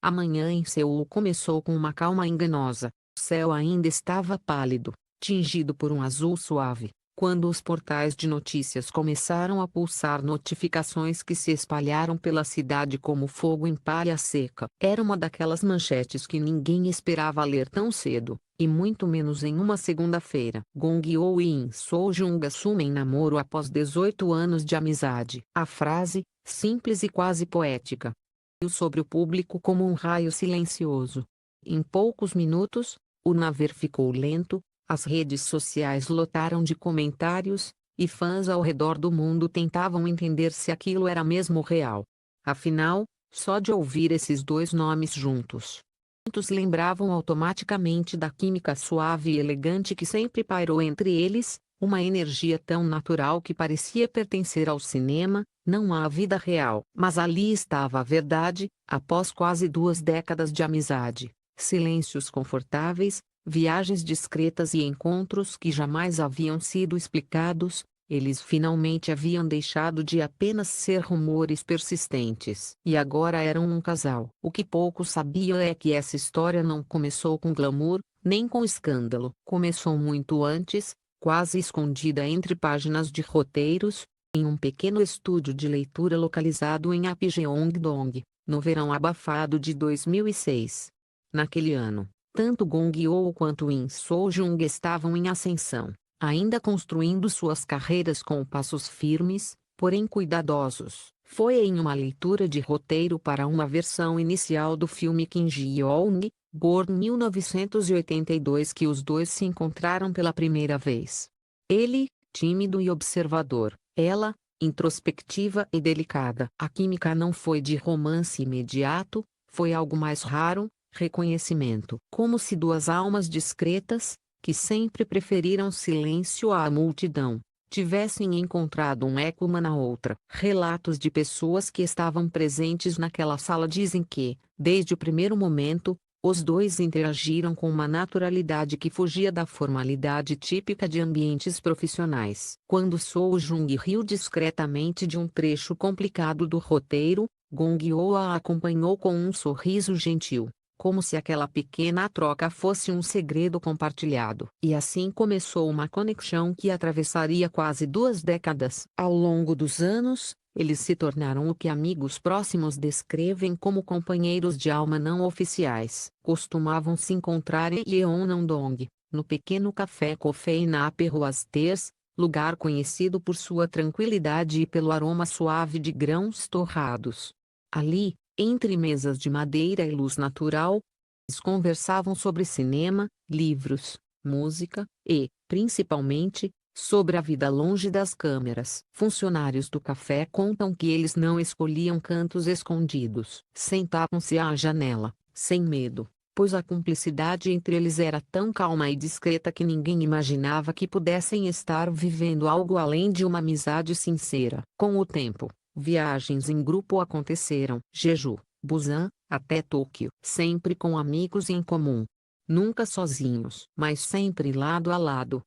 A manhã em Seul começou com uma calma enganosa. O céu ainda estava pálido, tingido por um azul suave, quando os portais de notícias começaram a pulsar notificações que se espalharam pela cidade como fogo em palha seca. Era uma daquelas manchetes que ninguém esperava ler tão cedo, e muito menos em uma segunda-feira. Gong Yoo e In Soo-jung assumem namoro após 18 anos de amizade. A frase, simples e quase poética, sobre o público como um raio silencioso. Em poucos minutos, o naver ficou lento, as redes sociais lotaram de comentários, e fãs ao redor do mundo tentavam entender se aquilo era mesmo real. Afinal, só de ouvir esses dois nomes juntos, muitos lembravam automaticamente da química suave e elegante que sempre pairou entre eles, uma energia tão natural que parecia pertencer ao cinema, não à vida real. Mas ali estava a verdade, após quase 2 décadas de amizade, silêncios confortáveis, viagens discretas e encontros que jamais haviam sido explicados, eles finalmente haviam deixado de apenas ser rumores persistentes. E agora eram um casal. O que poucos sabiam é que essa história não começou com glamour, nem com escândalo. Começou muito antes, quase escondida entre páginas de roteiros, em um pequeno estúdio de leitura localizado em Apjeongdong, no verão abafado de 2006. Naquele ano, tanto Gong Yoo quanto In Soo-jung estavam em ascensão, ainda construindo suas carreiras com passos firmes, porém cuidadosos. Foi em uma leitura de roteiro para uma versão inicial do filme Kim Ji-young, Born 1982, que os dois se encontraram pela primeira vez. Ele, tímido e observador; ela, introspectiva e delicada. A química não foi de romance imediato, foi algo mais raro, reconhecimento. Como se duas almas discretas, que sempre preferiram silêncio à multidão, tivessem encontrado um eco uma na outra. Relatos de pessoas que estavam presentes naquela sala dizem que, desde o primeiro momento, os dois interagiram com uma naturalidade que fugia da formalidade típica de ambientes profissionais. Quando Soo-jung riu discretamente de um trecho complicado do roteiro, Gong Yoo a acompanhou com um sorriso gentil, como se aquela pequena troca fosse um segredo compartilhado. E assim começou uma conexão que atravessaria quase 2 décadas. Ao longo dos anos, eles se tornaram o que amigos próximos descrevem como companheiros de alma não oficiais. Costumavam se encontrar em Yeonnam-dong, no pequeno café Coffee na Upper Rua Stairs, lugar conhecido por sua tranquilidade e pelo aroma suave de grãos torrados. Ali, entre mesas de madeira e luz natural, eles conversavam sobre cinema, livros, música e, principalmente, sobre a vida longe das câmeras. Funcionários do café contam que eles não escolhiam cantos escondidos. Sentavam-se à janela, sem medo, pois a cumplicidade entre eles era tão calma e discreta que ninguém imaginava que pudessem estar vivendo algo além de uma amizade sincera. Com o tempo, viagens em grupo aconteceram. Jeju, Busan, até Tóquio. Sempre com amigos em comum. Nunca sozinhos, mas sempre lado a lado.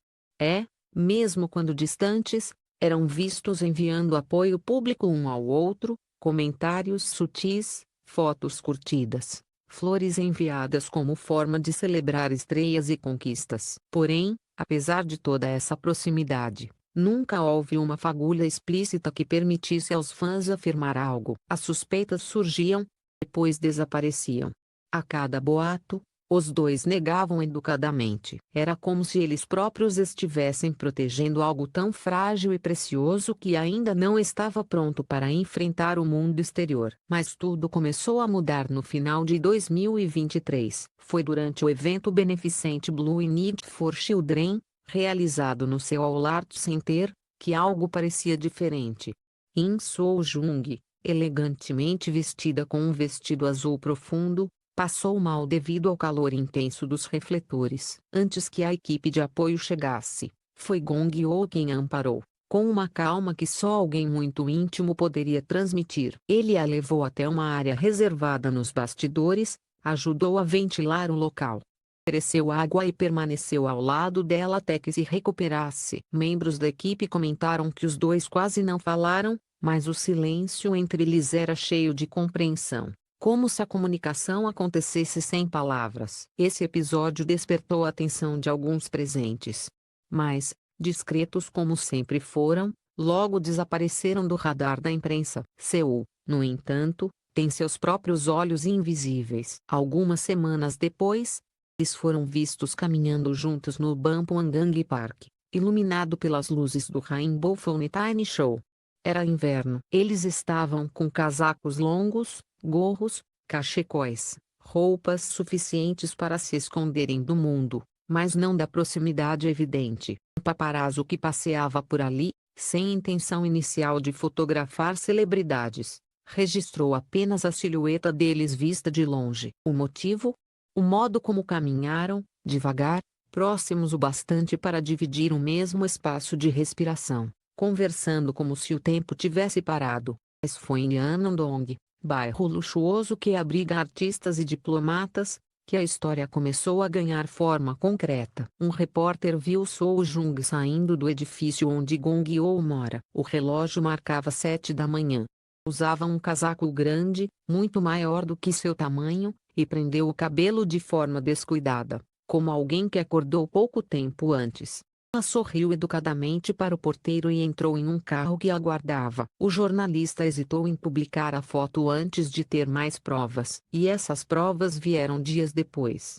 Mesmo quando distantes, eram vistos enviando apoio público um ao outro, comentários sutis, fotos curtidas, flores enviadas como forma de celebrar estreias e conquistas. Porém, apesar de toda essa proximidade, nunca houve uma fagulha explícita que permitisse aos fãs afirmar algo. As suspeitas surgiam, depois desapareciam. A cada boato, os dois negavam educadamente. Era como se eles próprios estivessem protegendo algo tão frágil e precioso que ainda não estava pronto para enfrentar o mundo exterior. Mas tudo começou a mudar no final de 2023. Foi durante o evento beneficente Blue Need for Children, realizado no Seoul Art Center, que algo parecia diferente. In Soo-jung, elegantemente vestida com um vestido azul profundo, passou mal devido ao calor intenso dos refletores. Antes que a equipe de apoio chegasse, foi Gong Yoo quem a amparou, com uma calma que só alguém muito íntimo poderia transmitir. Ele a levou até uma área reservada nos bastidores, ajudou a ventilar o local, ofereceu água e permaneceu ao lado dela até que se recuperasse. Membros da equipe comentaram que os dois quase não falaram, mas o silêncio entre eles era cheio de compreensão, como se a comunicação acontecesse sem palavras. Esse episódio despertou a atenção de alguns presentes. Mas, discretos como sempre foram, logo desapareceram do radar da imprensa. Seul, no entanto, tem seus próprios olhos invisíveis. Algumas semanas depois, eles foram vistos caminhando juntos no Bampuangang Park, iluminado pelas luzes do Rainbow Fountain Show. Era inverno. Eles estavam com casacos longos, gorros, cachecóis, roupas suficientes para se esconderem do mundo, mas não da proximidade evidente. Um paparazzo que passeava por ali, sem intenção inicial de fotografar celebridades, registrou apenas a silhueta deles vista de longe. O motivo? O modo como caminharam, devagar, próximos o bastante para dividir o mesmo espaço de respiração, conversando como se o tempo tivesse parado. Mas foi em Yanandong, bairro luxuoso que abriga artistas e diplomatas, que a história começou a ganhar forma concreta. Um repórter viu Soo Jung saindo do edifício onde Gong Yoo mora. O relógio marcava 7 da manhã. Usava um casaco grande, muito maior do que seu tamanho, e prendeu o cabelo de forma descuidada, como alguém que acordou pouco tempo antes. Ela sorriu educadamente para o porteiro e entrou em um carro que aguardava. O jornalista hesitou em publicar a foto antes de ter mais provas. E essas provas vieram dias depois.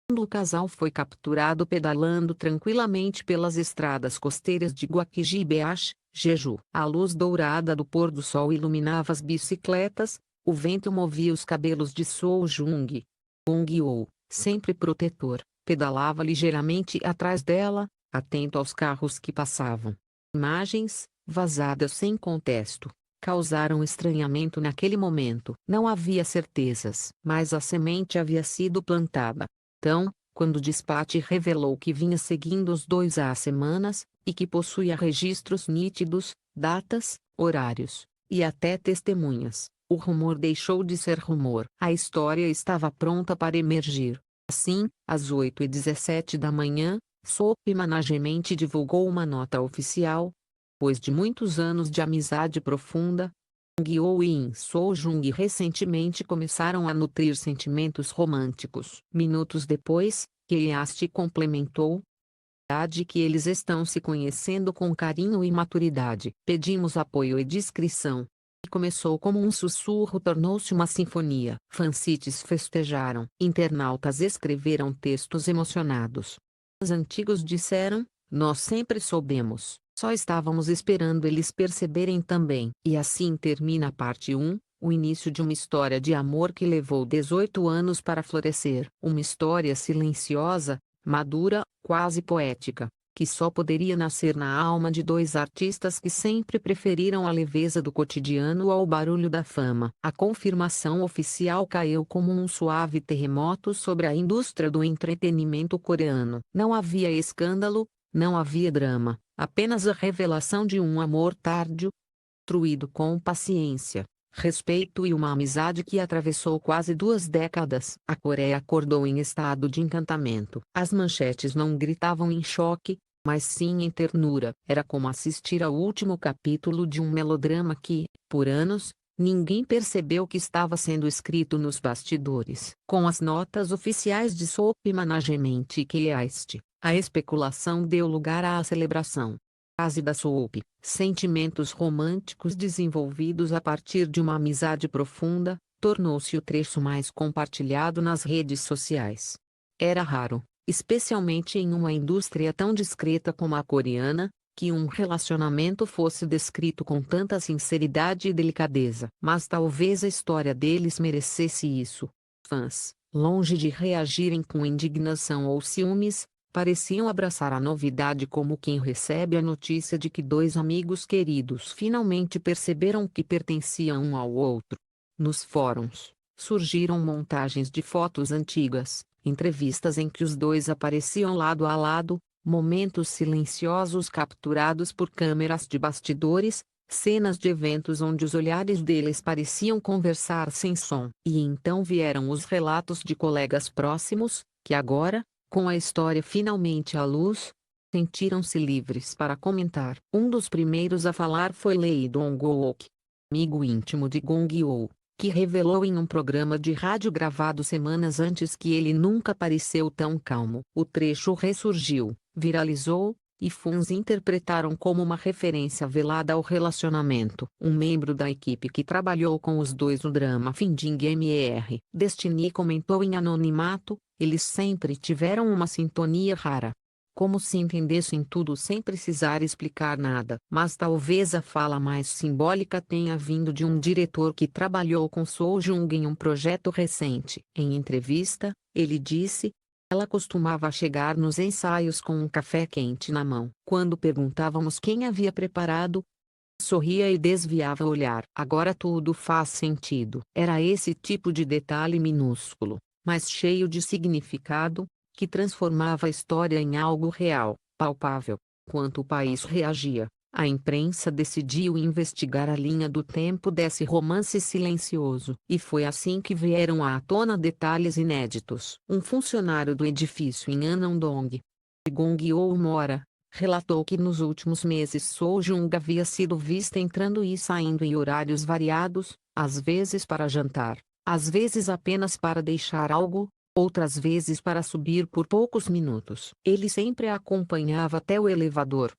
Quando o casal foi capturado pedalando tranquilamente pelas estradas costeiras de Guaquijibeash, Jeju. A luz dourada do pôr do sol iluminava as bicicletas, o vento movia os cabelos de Soo Jung. Gong Yoo, sempre protetor, pedalava ligeiramente atrás dela, atento aos carros que passavam. Imagens, vazadas sem contexto, causaram estranhamento naquele momento. Não havia certezas, mas a semente havia sido plantada. Então, quando o despacho revelou que vinha seguindo os dois há semanas, e que possuía registros nítidos, datas, horários, e até testemunhas, o rumor deixou de ser rumor. A história estava pronta para emergir. Assim, às 8h17 da manhã, Soap Management divulgou uma nota oficial. Depois de muitos anos de amizade profunda, Gong Yoo e Soo Jung recentemente começaram a nutrir sentimentos românticos. Minutos depois, Keyast complementou: verdade que eles estão se conhecendo com carinho e maturidade. Pedimos apoio e discrição. E começou como um sussurro, tornou-se uma sinfonia. Fansites festejaram. Internautas escreveram textos emocionados. Os antigos disseram: nós sempre soubemos, só estávamos esperando eles perceberem também. E assim termina a parte 1, o início de uma história de amor que levou 18 anos para florescer. Uma história silenciosa, madura, quase poética, que só poderia nascer na alma de dois artistas que sempre preferiram a leveza do cotidiano ao barulho da fama. A confirmação oficial caiu como um suave terremoto sobre a indústria do entretenimento coreano. Não havia escândalo, não havia drama, apenas a revelação de um amor tardio, construído com paciência, respeito e uma amizade que atravessou quase 2 décadas. A Coreia acordou em estado de encantamento. As manchetes não gritavam em choque, mas sim em ternura. Era como assistir ao último capítulo de um melodrama que, por anos, ninguém percebeu que estava sendo escrito nos bastidores. Com as notas oficiais de Soap Management e Keyast, a especulação deu lugar à celebração. Fase da Soap, sentimentos românticos desenvolvidos a partir de uma amizade profunda, tornou-se o trecho mais compartilhado nas redes sociais. Era raro, especialmente em uma indústria tão discreta como a coreana, que um relacionamento fosse descrito com tanta sinceridade e delicadeza. Mas talvez a história deles merecesse isso. Fãs, longe de reagirem com indignação ou ciúmes, pareciam abraçar a novidade como quem recebe a notícia de que dois amigos queridos finalmente perceberam que pertenciam um ao outro. Nos fóruns, surgiram montagens de fotos antigas, entrevistas em que os dois apareciam lado a lado, momentos silenciosos capturados por câmeras de bastidores, cenas de eventos onde os olhares deles pareciam conversar sem som. E então vieram os relatos de colegas próximos, que agora, com a história finalmente à luz, sentiram-se livres para comentar. Um dos primeiros a falar foi Lee Dong-wook, amigo íntimo de Gong Yoo. que revelou em um programa de rádio gravado semanas antes que ele nunca pareceu tão calmo. O trecho ressurgiu, viralizou, e fãs interpretaram como uma referência velada ao relacionamento. Um membro da equipe que trabalhou com os dois no drama Finding MR, Destiny comentou em anonimato: eles sempre tiveram uma sintonia rara. Como se entendessem tudo sem precisar explicar nada. Mas talvez a fala mais simbólica tenha vindo de um diretor que trabalhou com Seo Jung em um projeto recente. Em entrevista, ele disse: ela costumava chegar nos ensaios com um café quente na mão. Quando perguntávamos quem havia preparado, sorria e desviava o olhar. Agora tudo faz sentido. Era esse tipo de detalhe minúsculo, mas cheio de significado, que transformava a história em algo real, palpável. Quanto o país reagia, a imprensa decidiu investigar a linha do tempo desse romance silencioso. E foi assim que vieram à tona detalhes inéditos. Um funcionário do edifício em Anandong, Gong-yoo Mora, relatou que nos últimos meses Seo Jung havia sido vista entrando e saindo em horários variados, às vezes para jantar, às vezes apenas para deixar algo, outras vezes para subir por poucos minutos. Ele sempre a acompanhava até o elevador.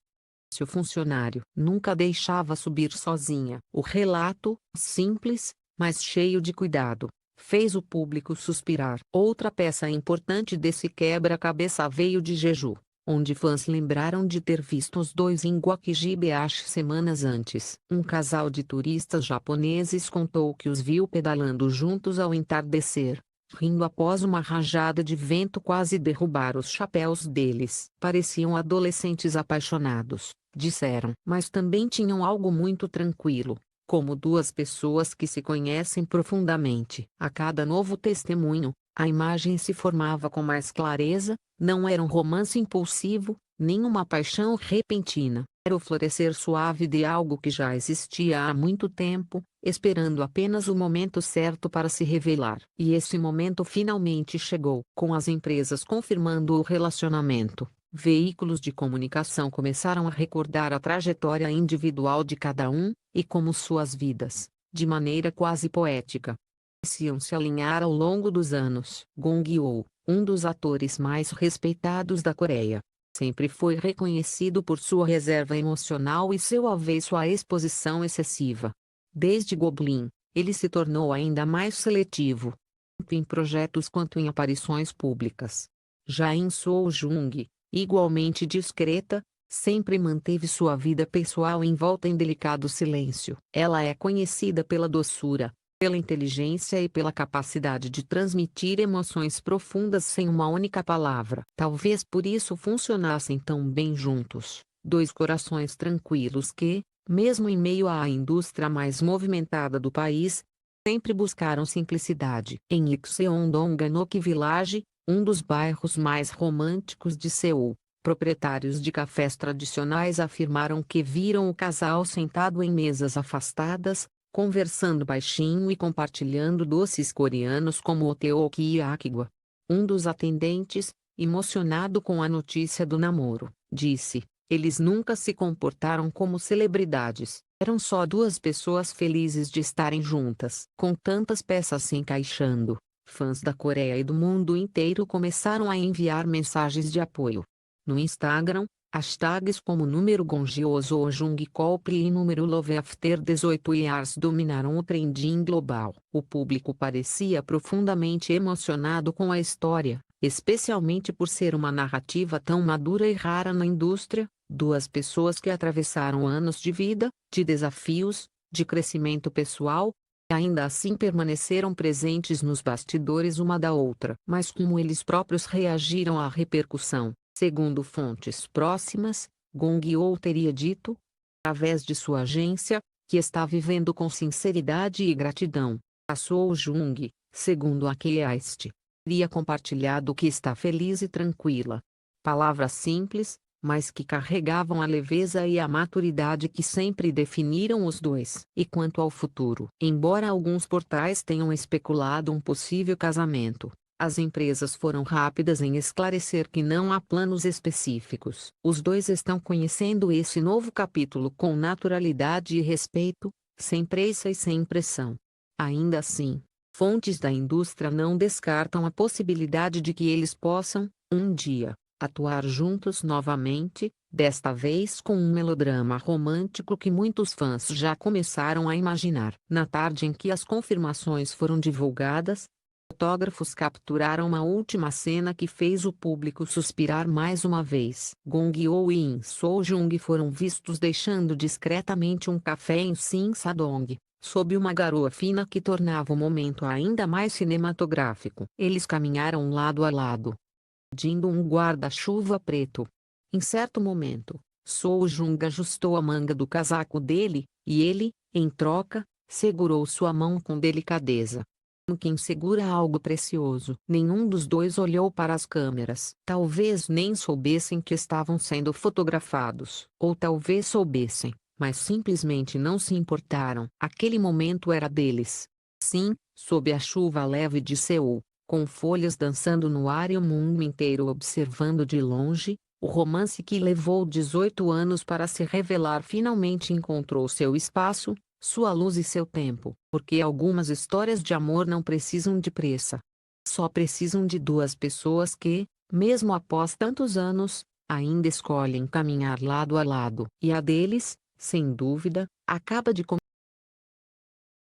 Se o funcionário nunca deixava subir sozinha. O relato, simples, mas cheio de cuidado, fez o público suspirar. Outra peça importante desse quebra-cabeça veio de Jeju, onde fãs lembraram de ter visto os dois em Gokji Beach semanas antes. Um casal de turistas japoneses contou que os viu pedalando juntos ao entardecer, rindo após uma rajada de vento quase derrubar os chapéus deles. Pareciam adolescentes apaixonados, disseram. Mas também tinham algo muito tranquilo, como duas pessoas que se conhecem profundamente. A cada novo testemunho, a imagem se formava com mais clareza. Não era um romance impulsivo, nem uma paixão repentina. Era o florescer suave de algo que já existia há muito tempo, esperando apenas o momento certo para se revelar. E esse momento finalmente chegou. Com as empresas confirmando o relacionamento, veículos de comunicação começaram a recordar a trajetória individual de cada um, e como suas vidas, de maneira quase poética, pareciam se alinhar ao longo dos anos. Gong-yoo, um dos atores mais respeitados da Coreia, sempre foi reconhecido por sua reserva emocional e seu avesso à exposição excessiva. Desde Goblin, ele se tornou ainda mais seletivo, tanto em projetos quanto em aparições públicas. Já em Seo Jung, igualmente discreta, sempre manteve sua vida pessoal envolta em delicado silêncio. Ela é conhecida pela doçura, pela inteligência e pela capacidade de transmitir emoções profundas sem uma única palavra. Talvez por isso funcionassem tão bem juntos. Dois corações tranquilos que, mesmo em meio à indústria mais movimentada do país, sempre buscaram simplicidade. Em Ikseondong-nok Village, um dos bairros mais românticos de Seul, proprietários de cafés tradicionais afirmaram que viram o casal sentado em mesas afastadas, conversando baixinho e compartilhando doces coreanos como o teoki e akigwa. Um dos atendentes, emocionado com a notícia do namoro, disse: eles nunca se comportaram como celebridades, eram só duas pessoas felizes de estarem juntas. Com tantas peças se encaixando, fãs da Coreia e do mundo inteiro começaram a enviar mensagens de apoio. No Instagram, hashtags como número Gonjioso Jung Coldplay e número Love After 18 Years dominaram o trending global. O público parecia profundamente emocionado com a história, especialmente por ser uma narrativa tão madura e rara na indústria. Duas pessoas que atravessaram anos de vida, de desafios, de crescimento pessoal, e ainda assim permaneceram presentes nos bastidores uma da outra. Mas como eles próprios reagiram à repercussão? Segundo fontes próximas, Gong-yoo teria dito, através de sua agência, que está vivendo com sinceridade e gratidão. A Seo Jung, segundo a K-East, teria compartilhado que está feliz e tranquila. Palavras simples, mas que carregavam a leveza e a maturidade que sempre definiram os dois. E quanto ao futuro, embora alguns portais tenham especulado um possível casamento, as empresas foram rápidas em esclarecer que não há planos específicos. Os dois estão conhecendo esse novo capítulo com naturalidade e respeito, sem pressa e sem pressão. Ainda assim, fontes da indústria não descartam a possibilidade de que eles possam, um dia, atuar juntos novamente, desta vez com um melodrama romântico que muitos fãs já começaram a imaginar. Na tarde em que as confirmações foram divulgadas, fotógrafos capturaram uma última cena que fez o público suspirar mais uma vez. Gong Yoo e In Soo-jung foram vistos deixando discretamente um café em Sin-sadong, sob uma garoa fina que tornava o momento ainda mais cinematográfico. Eles caminharam lado a lado, pedindo um guarda-chuva preto. Em certo momento, Soo-jung ajustou a manga do casaco dele, e ele, em troca, segurou sua mão com delicadeza. Como quem segura algo precioso. Nenhum dos dois olhou para as câmeras. Talvez nem soubessem que estavam sendo fotografados. Ou talvez soubessem, mas simplesmente não se importaram. Aquele momento era deles. Sim, sob a chuva leve de Seul, com folhas dançando no ar e o mundo inteiro observando de longe, o romance que levou 18 anos para se revelar finalmente encontrou seu espaço, sua luz e seu tempo. Porque algumas histórias de amor não precisam de pressa. Só precisam de duas pessoas que, mesmo após tantos anos, ainda escolhem caminhar lado a lado. E a deles, sem dúvida, acaba de